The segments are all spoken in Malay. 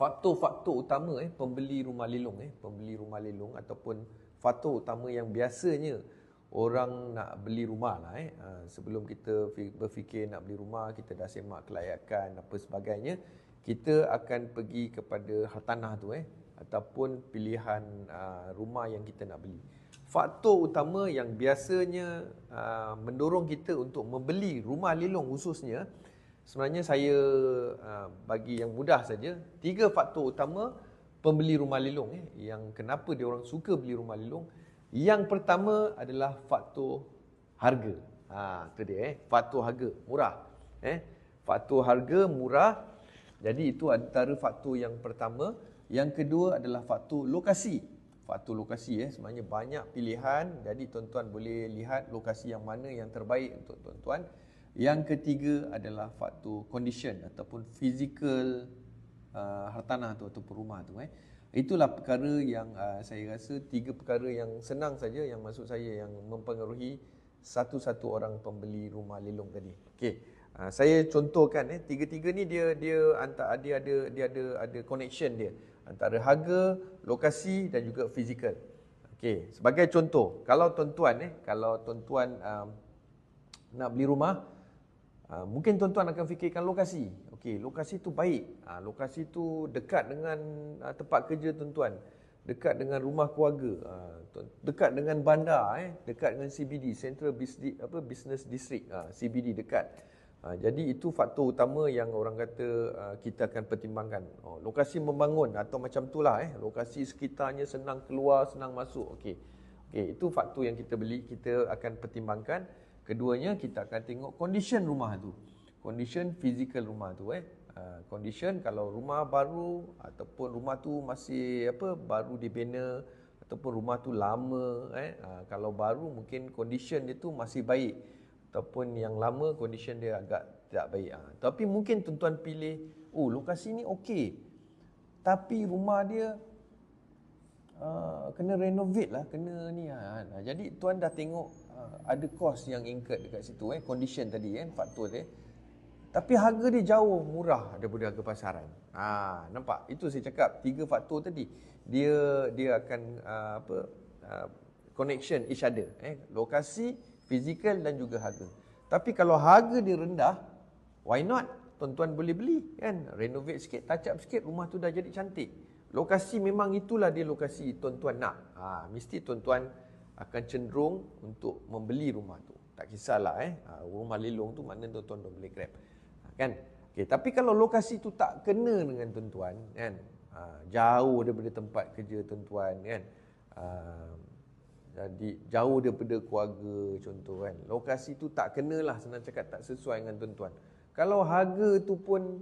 faktor-faktor utama pembeli rumah lelong ataupun faktor utama yang biasanya orang nak beli rumah lah sebelum kita berfikir nak beli rumah, kita dah semak kelayakan apa sebagainya, kita akan pergi kepada hartanah tu ataupun pilihan rumah yang kita nak beli. Faktor utama yang biasanya mendorong kita untuk membeli rumah lelong khususnya, sebenarnya saya bagi yang mudah saja, 3 faktor utama pembeli rumah lelong yang kenapa dia orang suka beli rumah lelong. Yang pertama adalah faktor harga. Itu dia faktor harga murah. Faktor harga murah. Jadi itu antara faktor yang pertama. Yang kedua adalah faktor lokasi. Faktor lokasi sebenarnya banyak pilihan. Jadi tuan-tuan boleh lihat lokasi yang mana yang terbaik untuk tuan-tuan. Yang ketiga adalah faktor condition ataupun physical hartanah tu ataupun rumah tu. Itulah perkara yang saya rasa 3 perkara yang senang saja, yang maksud saya yang mempengaruhi satu-satu orang pembeli rumah lelong tadi. Okey. Saya contohkan 3-3 ni dia ada connection dia antara harga, lokasi dan juga fizikal. Okey, sebagai contoh, kalau tuan-tuan nak beli rumah, mungkin tuan-tuan akan fikirkan lokasi. Okey, lokasi tu baik. Lokasi tu dekat dengan tempat kerja tuan-tuan. Dekat dengan rumah keluarga. Dekat dengan bandar, dekat dengan CBD, Central Business District, CBD dekat. Jadi itu faktor utama yang orang kata kita akan pertimbangkan. Lokasi membangun atau macam itulah lokasi sekitarnya senang keluar, senang masuk. Okey. Itu faktor yang kita akan pertimbangkan. Keduanya kita akan tengok condition rumah tu. Condition fizikal rumah tu condition kalau rumah baru ataupun rumah tu masih baru dibina ataupun rumah tu lama kalau baru mungkin condition dia tu masih baik ataupun yang lama condition dia agak tidak baik. Tapi mungkin tuan-tuan pilih lokasi ni okey. Tapi rumah dia kena renovate lah, kena ni. Jadi tuan dah tengok ada kos yang incurred dekat situ condition tadi faktor dia. Tapi harga dia jauh murah daripada harga pasaran. Nampak? Itu saya cakap 3 faktor tadi. Dia akan connection each other. Lokasi, fizikal dan juga harga. Tapi kalau harga dia rendah, why not? Tuan-tuan boleh beli kan? Renovate sikit, touch up sikit, rumah tu dah jadi cantik. Lokasi memang itulah dia lokasi tuan-tuan nak. Mesti tuan-tuan akan cenderung untuk membeli rumah tu. Tak kisahlah rumah lelong tu mana tuan-tuan boleh grab. Kan? Okey, tapi kalau lokasi tu tak kena dengan tuan-tuan kan? Jauh daripada tempat kerja tuan-tuan kan? Jadi jauh daripada keluarga contoh kan. Lokasi tu tak kenalah, senang cakap tak sesuai dengan tuan-tuan. Kalau harga tu pun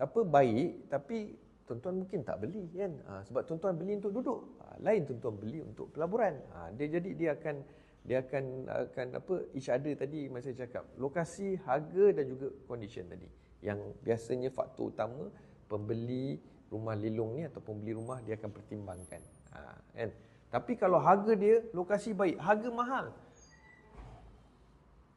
baik tapi tuan-tuan mungkin tak beli kan. Sebab tuan-tuan beli untuk duduk. Lain tuan-tuan beli untuk pelaburan. Dia akan each other tadi masa saya cakap. Lokasi, harga dan juga condition tadi. Yang biasanya faktor utama pembeli rumah lelong ni atau pembeli rumah dia akan pertimbangkan. Kan? Tapi kalau harga dia, lokasi baik, harga mahal,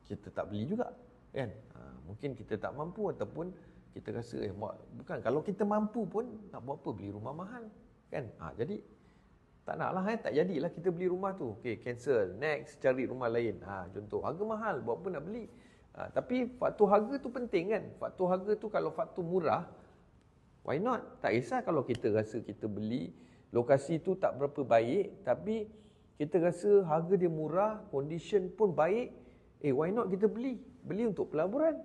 kita tak beli juga. Kan? Mungkin kita tak mampu ataupun kita rasa bukan, kalau kita mampu pun nak buat apa beli rumah mahal. Kan? Jadi tak naklah tak jadilah kita beli rumah tu. Okey, cancel. Next, cari rumah lain. Contoh, harga mahal, buat apa nak beli? Tapi faktor harga tu penting kan? Faktor harga tu kalau faktor murah, why not? Tak kisah kalau kita rasa kita beli, lokasi tu tak berapa baik, tapi kita rasa harga dia murah, condition pun baik, why not kita beli? Beli untuk pelaburan.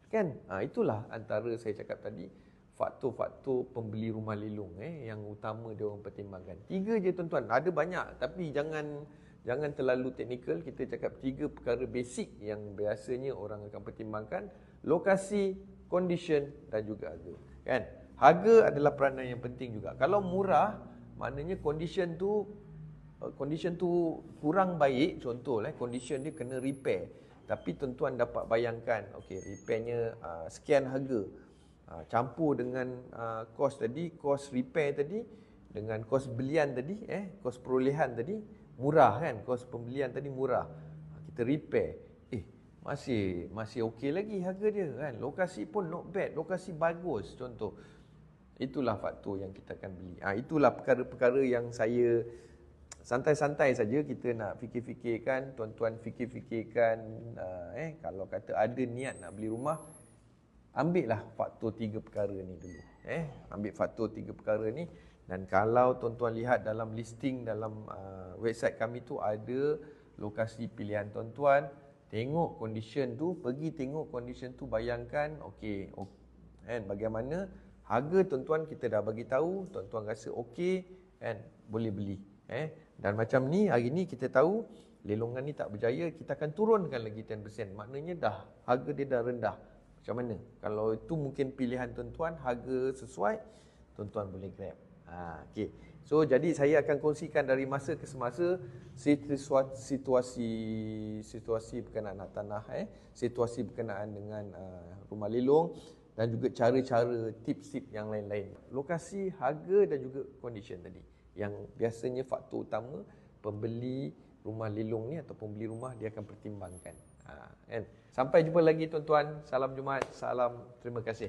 Kan? Itulah antara saya cakap tadi, faktor-faktor pembeli rumah lelong yang utama dia orang pertimbangkan. 3 je tuan-tuan. Ada banyak tapi jangan terlalu teknikal. Kita cakap 3 perkara basic yang biasanya orang akan pertimbangkan. Lokasi, condition dan juga harga. Kan? Harga adalah peranan yang penting juga. Kalau murah, maknanya condition tu kurang baik. Contoh condition dia kena repair. Tapi tuan-tuan dapat bayangkan, okey, repairnya sekian harga. Campur dengan kos tadi, kos repair tadi dengan kos belian tadi, kos perolehan tadi murah kan, kos pembelian tadi murah. Kita repair, masih okey lagi harga dia kan. Lokasi pun not bad, lokasi bagus contoh. Itulah faktor yang kita akan beli. Itulah perkara-perkara yang saya santai-santai saja kita nak fikir-fikirkan, tuan-tuan fikir-fikirkan, kalau kata ada niat nak beli rumah, ambillah faktor 3 perkara ni dulu. Ambil faktor 3 perkara ni, dan kalau tuan-tuan lihat dalam listing dalam website kami tu ada lokasi pilihan tuan-tuan, tengok condition tu, pergi tengok condition tu, bayangkan bagaimana harga tuan-tuan kita dah bagi tahu, tuan-tuan rasa okey kan, boleh beli. Dan macam ni, hari ni kita tahu lelongan ni tak berjaya, kita akan turunkan lagi 10%. Maknanya dah harga dia dah rendah. Macam mana? Kalau itu mungkin pilihan tuan-tuan, harga sesuai, tuan-tuan boleh grab. Okey. So jadi saya akan kongsikan dari masa ke semasa situasi berkenaan nak tanah, situasi berkenaan dengan rumah lelong, dan juga cara-cara, tips-tips yang lain-lain. Lokasi, harga dan juga condition tadi, yang biasanya faktor utama pembeli rumah lelong ni atau pembeli rumah dia akan pertimbangkan. Sampai jumpa lagi tuan-tuan. Salam Jumaat, salam terima kasih.